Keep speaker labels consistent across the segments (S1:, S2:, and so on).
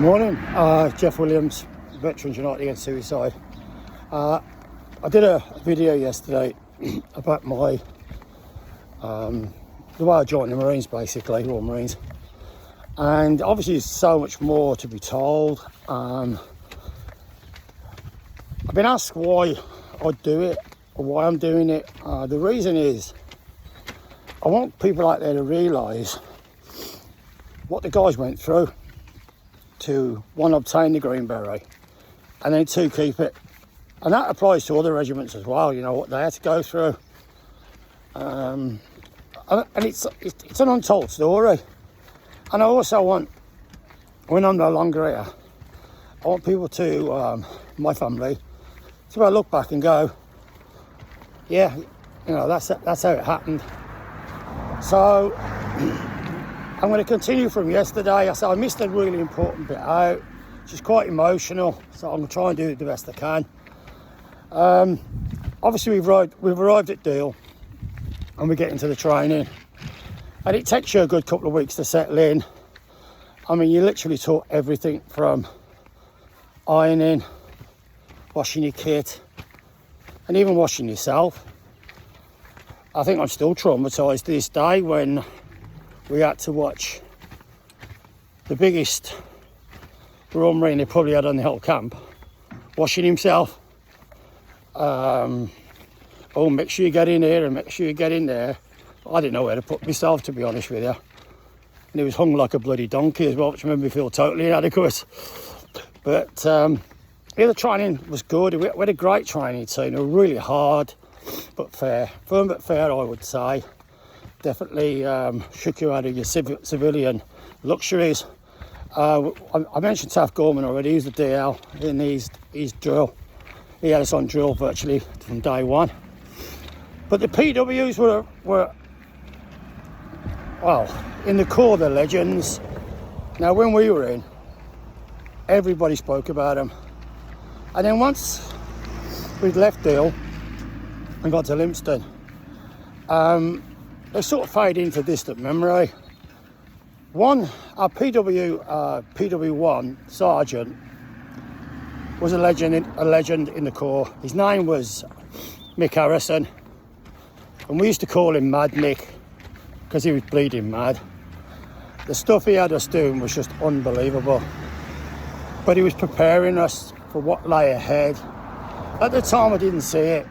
S1: Morning, Jeff Williams, Veterans United Against Suicide. I did a video yesterday about my the way I joined the Marines, basically, Royal Marines, and obviously there's so much more to be told. I've been asked why I do it or why I'm doing it. The reason is I want people out there to realise what the guys went through to, one, obtain the Green Beret, and then two, keep it. And that applies to other regiments as well, you know, what they had to go through. And it's an untold story. And I also want, when I'm no longer here, I want people to, my family, to look back and go, yeah, you know, that's how it happened. So I'm going to continue from yesterday. I missed a really important bit out, which is quite emotional, so I'm going to try and do it the best I can. Obviously we've arrived at Deal and we get into the training, and it takes you a good couple of weeks to settle in. I mean, you literally taught everything from ironing, washing your kit, and even washing yourself. I think I'm still traumatised to this day when we had to watch the biggest Royal Marine they probably had on the whole camp washing himself. Oh, make sure you get in here and make sure you get in there. I didn't know where to put myself, to be honest with you. And he was hung like a bloody donkey as well, which made me feel totally inadequate. But yeah, the training was good. We had a great training team. They were really hard but fair. Firm but fair, I would say. Definitely shook you out of your civilian luxuries. I mentioned Taff Gorman already. He's the DL in his drill. He had us on drill virtually from day one. But the PWs were well, in the core, they're legends. Now, when we were in, everybody spoke about them. And then once we'd left Deal and got to Limpston, they sort of fade into distant memory. One, our PW1 sergeant was a legend in the Corps. His name was Mick Harrison, and we used to call him Mad Mick because he was bleeding mad. The stuff he had us doing was just unbelievable, but he was preparing us for what lay ahead. At the time, I didn't see it.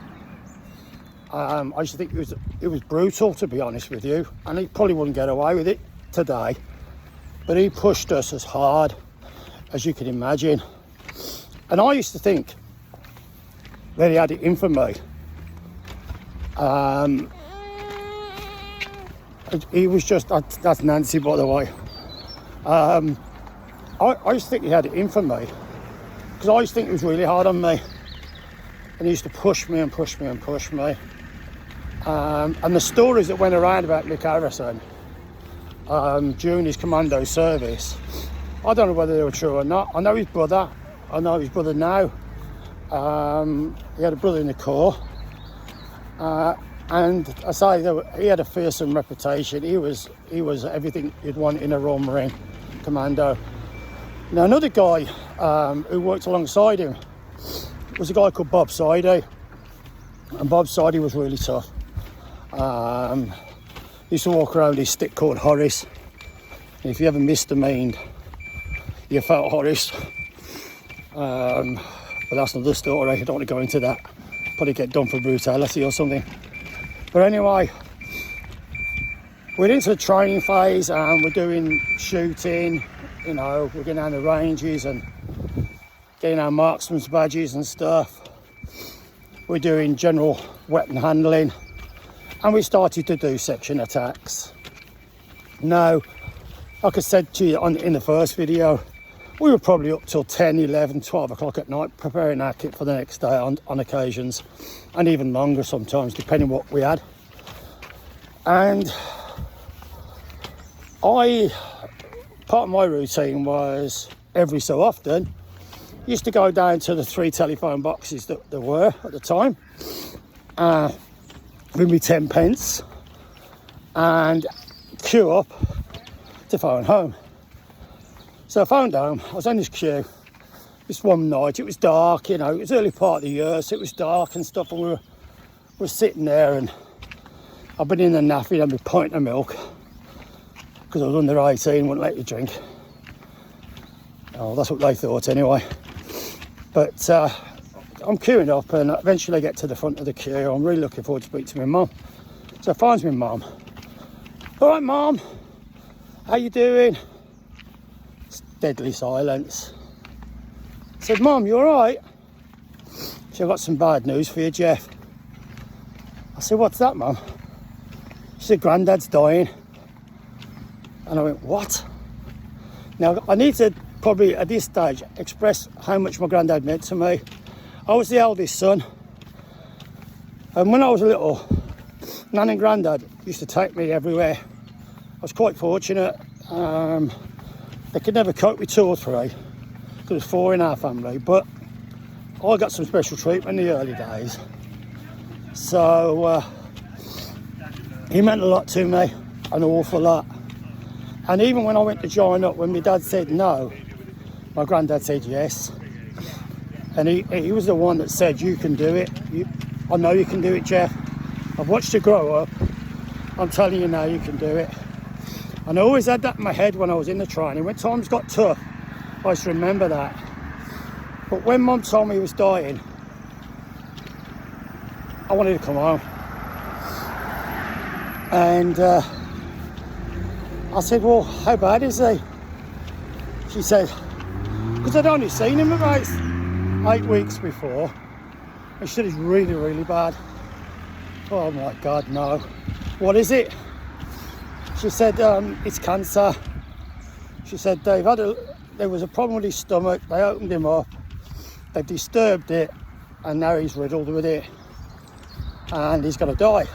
S1: I used to think it was brutal, to be honest with you, and he probably wouldn't get away with it today, but he pushed us as hard as you can imagine. And I used to think that he had it in for me. He was just, that's Nancy, by the way. I used to think he had it in for me, because I used to think he was really hard on me, and he used to push me and push me and push me. And the stories that went around about Mick Harrison during his commando service, I don't know whether they were true or not. I know his brother now. He had a brother in the Corps, and I say he had a fearsome reputation. He was everything you'd want in a Royal Marine commando. Now, another guy who worked alongside him was a guy called Bob Sidey, and Bob Sidey was really tough. He used to walk around with his stick called Horace, and if you ever misdemeaned, you felt Horace. But that's another story. I don't want to go into that. Probably get done for brutality or something. But anyway, we're into the training phase and we're doing shooting. You know, we're getting down the ranges and getting our marksman's badges and stuff. We're doing general weapon handling, and we started to do section attacks. Now, like I said to you in the first video, we were probably up till 10, 11, 12 o'clock at night preparing our kit for the next day on occasions, and even longer sometimes, depending what we had. And part of my routine was, every so often, used to go down to the 3 telephone boxes that there were at the time, with me 10 pence, and queue up to phone home. So I phoned home. I was on this queue this one night. It was dark, you know, it was early part of the year, so it was dark and stuff, and we were sitting there, and I've been in the naffy and I've been pint of milk because I was under 18, wouldn't let you drink. Oh, that's what they thought anyway. But I'm queuing up, and eventually I get to the front of the queue. I'm really looking forward to speaking to my mum. So I find my mum. All right, Mum, how you doing? It's deadly silence. I said, Mum, you all right? She said, I've got some bad news for you, Jeff. I said, what's that, Mum? She said, Grandad's dying. And I went, what? Now, I need to probably at this stage express how much my granddad meant to me. I was the eldest son, and when I was little, Nan and Grandad used to take me everywhere. I was quite fortunate. They could never cope with 2 or 3, because there's 4 in our family, but I got some special treatment in the early days. So he meant a lot to me, an awful lot. And even when I went to join up, when my dad said no, my granddad said yes. And he was the one that said, you can do it. I know you can do it, Jeff. I've watched you grow up. I'm telling you now, you can do it. And I always had that in my head when I was in the training. When times got tough, I used to remember that. But when Mum told me he was dying, I wanted to come home. And I said, well, how bad is he? She said, because I'd only seen him about 8 weeks before. And she said, it's really, really bad. Oh my God, no. What is it? She said, it's cancer. She said, there was a problem with his stomach. They opened him up. They've disturbed it. And now he's riddled with it. And he's going to die.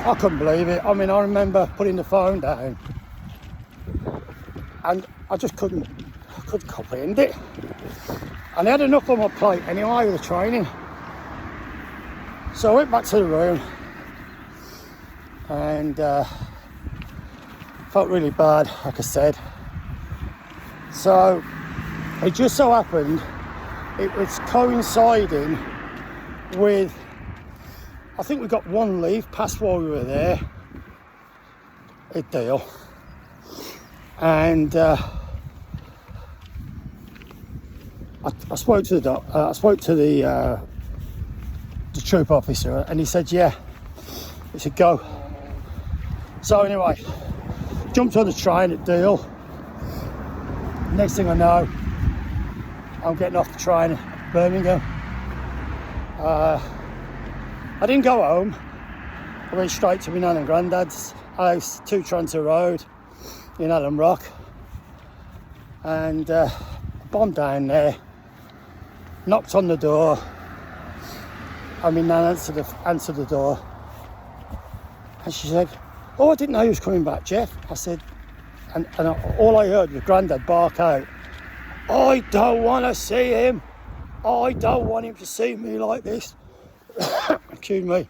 S1: I couldn't believe it. I mean, I remember putting the phone down. And I just couldn't comprehend it. And I had enough on my plate anyway with the training. So I went back to the room and felt really bad, like I said. So it just so happened it was coinciding with, I think we got 1 leave passed while we were there at Deal. And I spoke to the troop officer, and he said, yeah. He said, go. So anyway, jumped on the train at Deal. Next thing I know, I'm getting off the train at Birmingham. I didn't go home. I went straight to my nan and granddad's house, 2 Tranter Road in Allen Rock. And bombed down there, knocked on the door, and my nan answered the door. And she said, oh, I didn't know he was coming back, Jeff. I said, and all I heard was Grandad bark out, I don't want to see him. I don't want him to see me like this. Excuse me.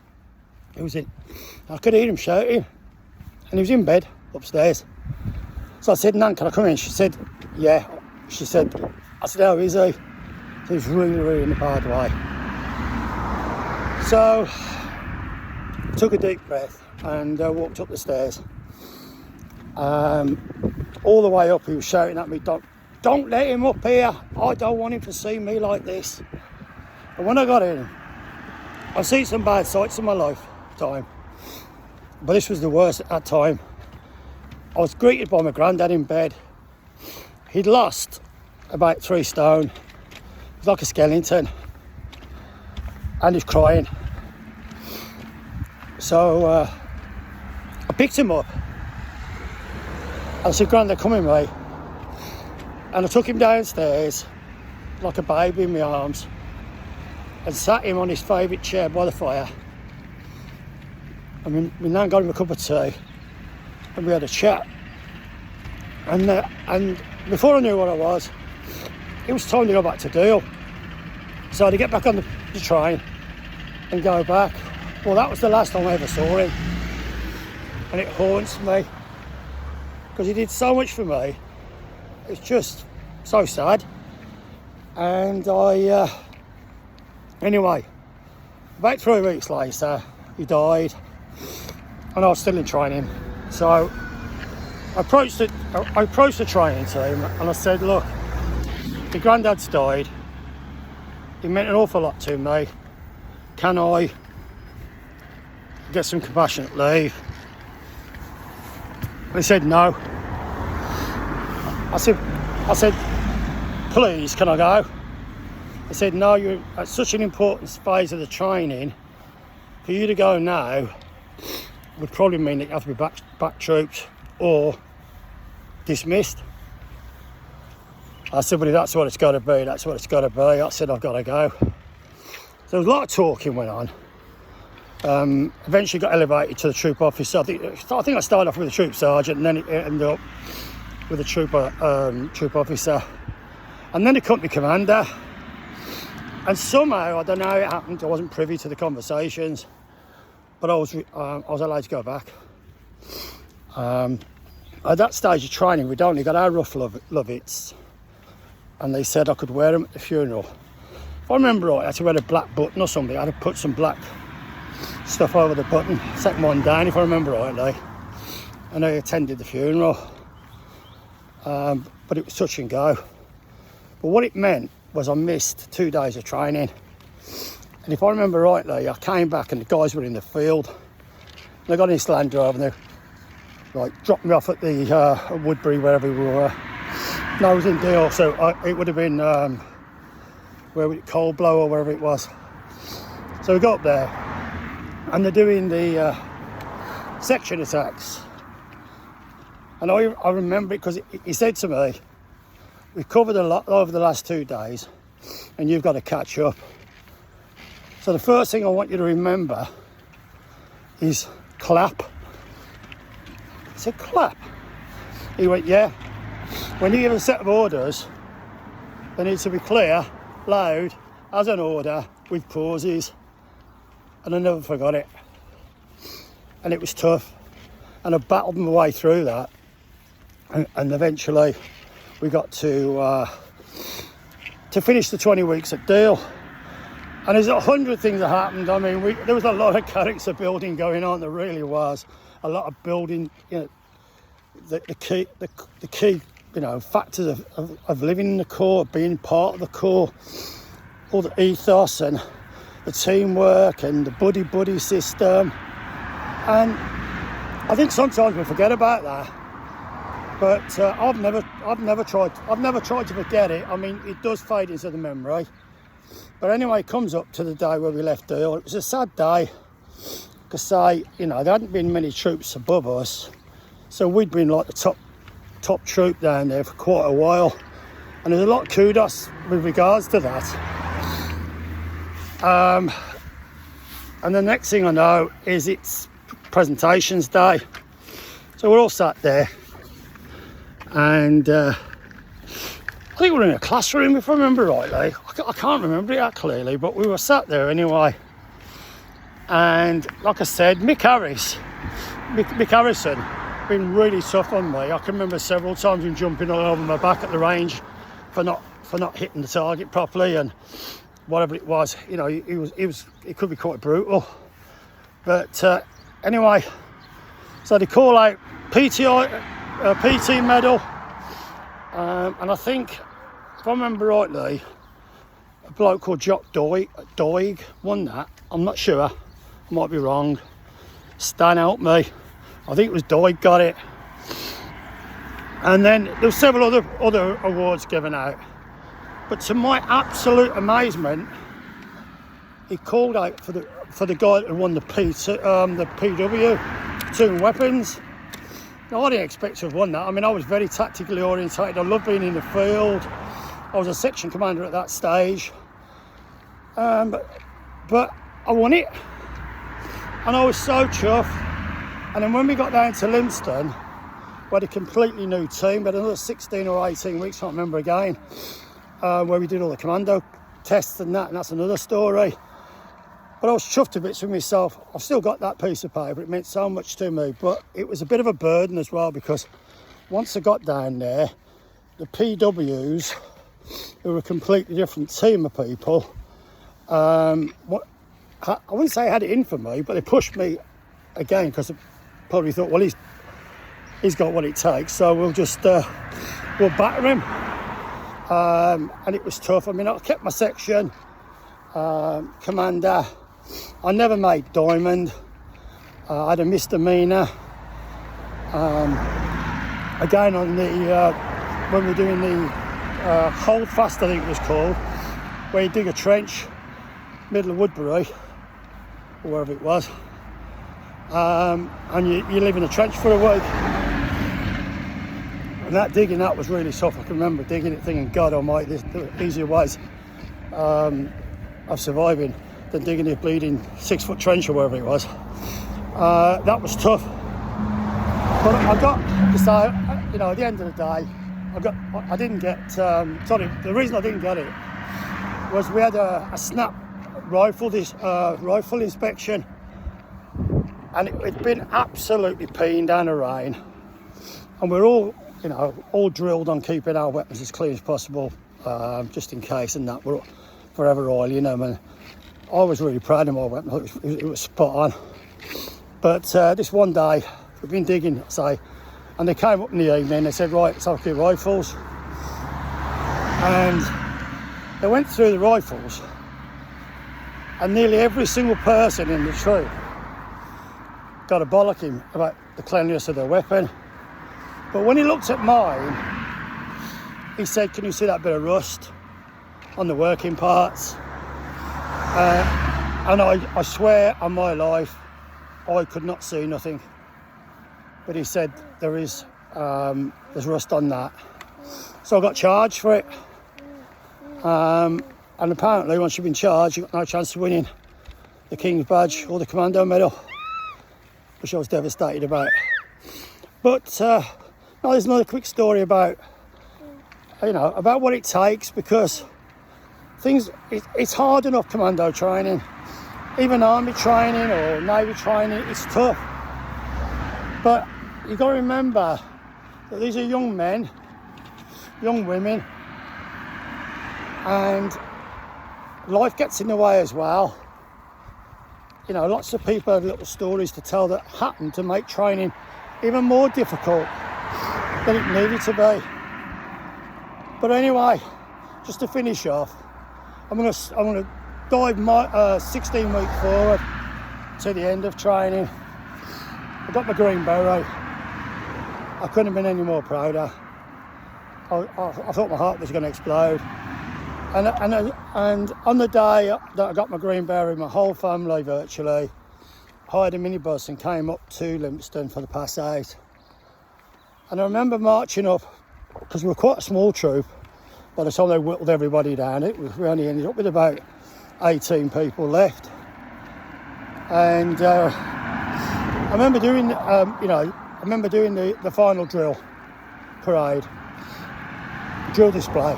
S1: I could hear him shouting, and he was in bed upstairs. So I said, Nan, can I come in? She said, yeah. She said, I said, how is he? He was really, really in a bad way. So took a deep breath and walked up the stairs. All the way up, he was shouting at me, don't let him up here. I don't want him to see me like this. And when I got in, I've seen some bad sights in my lifetime, but this was the worst at that time. I was greeted by my granddad in bed. He'd lost about 3 stone. He was like a skeleton, and he's crying. So I picked him up. I said, Grandad, come in, mate. And I took him downstairs like a baby in my arms and sat him on his favourite chair by the fire. And my nan got him a cup of tea and we had a chat. And before I knew what I was, it was time to go back to Deal. So I had to get back on the train and go back. Well, that was the last time I ever saw him. And it haunts me because he did so much for me. it's just so sad. And anyway, about 3 weeks later, he died, and I was still in training. So I approached the training team and I said, look, the Granddad's died. He meant an awful lot to me. Can I get some compassionate leave? They said no. I said, please, can I go? They said, no, you're at such an important phase of the training. For you to go now would probably mean that you have to be back troops or dismissed. I said, well, if that's what it's got to be, that's what it's got to be. I said, I've got to go. So there was a lot of talking went on. Eventually got elevated to the troop officer. I think I started off with a troop sergeant, and then it ended up with a troop officer, and then a company commander. And somehow, I don't know how it happened, I wasn't privy to the conversations, but I was allowed to go back. At that stage of training, we'd only got our rough lovets, and they said I could wear them at the funeral. If I remember right, I had to wear a black button or something. I had to put some black stuff over the button, set one down, if I remember rightly, and I attended the funeral. But it was touch and go. But what it meant was I missed 2 days of training. And if I remember rightly, I came back and the guys were in the field. And I got in this Land Rover and they dropped me off at the Woodbury, wherever we were. No, I was in Deal, so it would have been Cold Blow or wherever it was. So we got up there and they're doing the section attacks. And I remember it because he said to me, we've covered a lot over the last 2 days and you've got to catch up. So the first thing I want you to remember is clap. I said, clap? He went, yeah. When you give a set of orders, they need to be clear, loud, as an order, with pauses. And I never forgot it. And it was tough. And I battled my way through that. And eventually we got to finish the 20 weeks at Deal. And there's 100 things that happened. I mean, there was a lot of character building going on. There really was a lot of building. You know, the key, you know, factors of living in the Corps, being part of the Corps, all the ethos and the teamwork and the buddy system. And I think sometimes we forget about that. But I've never tried to forget it. I mean, it does fade into the memory. But anyway, it comes up to the day where we left Deal. It was a sad day because there hadn't been many troops above us, so we'd been like the top troop down there for quite a while, and there's a lot of kudos with regards to that. And the next thing I know is it's presentations day, so we're all sat there, and I think we were in a classroom, if I remember rightly. I can't remember it that clearly, but we were sat there anyway. And like I said, Mick Harrison, been really tough on me. I can remember several times him jumping all over my back at the range for not hitting the target properly and whatever it was. You know, it could be quite brutal. But anyway, so they call out PT medal, and I think, if I remember rightly, a bloke called Jock Doig won that. I'm not sure. I might be wrong. Stan helped me. I think it was Doig got it. And then there were several other awards given out. But to my absolute amazement, he called out for the guy who won the PW, Two Weapons. Now, I didn't expect to have won that. I mean, I was very tactically orientated. I loved being in the field. I was a section commander at that stage. But I won it. And I was so chuffed. And then when we got down to Lympstone, we had a completely new team. We had another 16 or 18 weeks, I can't remember again, where we did all the commando tests and that's another story. But I was chuffed to bits with myself. I've still got that piece of paper. It meant so much to me. But it was a bit of a burden as well, because once I got down there, the PWs, who were a completely different team of people, I wouldn't say had it in for me, but they pushed me again because they probably thought, well, he's got what it takes, so we'll just we'll batter him. And it was tough. I mean, I kept my section, commander. I never made diamond. I had a misdemeanor. Again, on the when we were doing the hold fast, I think it was called, where you dig a trench, middle of Woodbury, or wherever it was, and you live in a trench for a week. And that digging, that was really tough. I can remember digging it thinking, God almighty, there's easier ways of surviving than digging a bleeding 6-foot trench or wherever it was. That was tough. But I got, so, you know, at the end of the day, I didn't get, sorry, the reason I didn't get it was we had a snap rifle inspection, and it'd been absolutely peeing down the rain, and we're all, you know, all drilled on keeping our weapons as clean as possible, just in case, and that we're forever oiling them. And I was really proud of my weapon. It was spot on. But this one day, we've been digging, say, and they came up in the evening. They said, right, it's okay, rifles, and they went through the rifles, and nearly every single person in the troop got a bollocking about the cleanliness of their weapon. But when he looked at mine, he said, can you see that bit of rust on the working parts? And I swear on my life, I could not see nothing. But he said, there's rust on that. So I got charged for it. And apparently, once you've been charged, you've got no chance of winning the King's Badge or the Commando Medal, which I was devastated about. But now there's another quick story about, you know, about what it takes, because it's hard enough commando training, even army training or navy training, it's tough. But you've got to remember that these are young men, young women, and life gets in the way as well. You know, lots of people have little stories to tell that happen to make training even more difficult than it needed to be. But anyway, just to finish off, I'm gonna dive my 16-week forward to the end of training. I got my green beret. I couldn't have been any more prouder. I thought my heart was going to explode. And on the day that I got my green beret, my whole family virtually hired a minibus and came up to Livingston for the pass out. And I remember marching up, because we were quite a small troop. By the time they whittled everybody down, we only ended up with about 18 people left. And I remember doing, the final drill parade, drill display.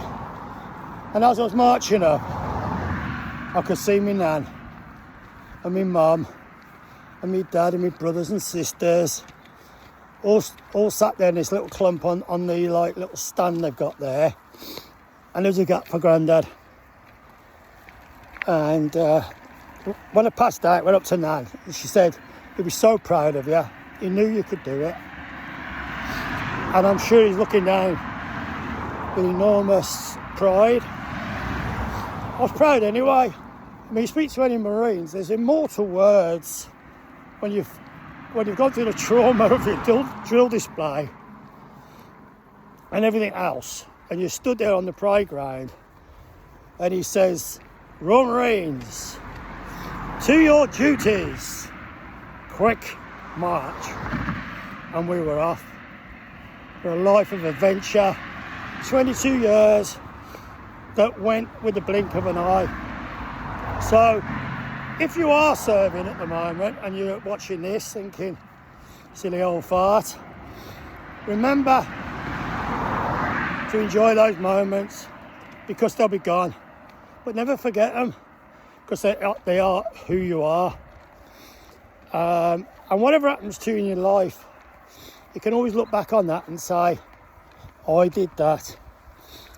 S1: And as I was marching up, I could see my nan and my mum and my dad and my brothers and sisters all sat there in this little clump on the little stand they've got there. And there was a gap for Grandad. And when I passed out, I went up to Nan, and she said, he'd be so proud of you. He knew you could do it. And I'm sure he's looking down with enormous pride. I was proud anyway. I mean, you speak to any Marines, there's immortal words when you've gone through the trauma of your drill display and everything else, and you stood there on the parade ground, and he says, Royal Marines, to your duties, quick march. And we were off for a life of adventure, 22 years that went with the blink of an eye. So if you are serving at the moment and you're watching this thinking, silly old fart, remember to enjoy those moments, because they'll be gone. But never forget them, because they are who you are. And whatever happens to you in your life, you can always look back on that and say, I did that.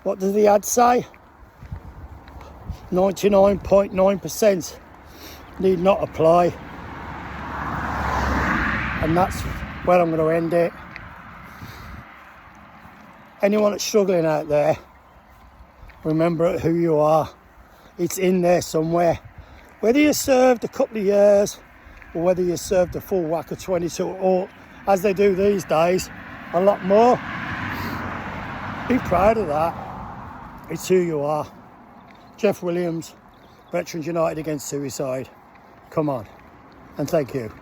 S1: What does the ad say? 99.9% need not apply. And that's where I'm going to end it. Anyone that's struggling out there, remember who you are. It's in there somewhere. Whether you served a couple of years or whether you served a full whack of 22 or, as they do these days, a lot more. Be proud of that. It's who you are. Jeff Williams, Veterans United Against Suicide. Come on. And thank you.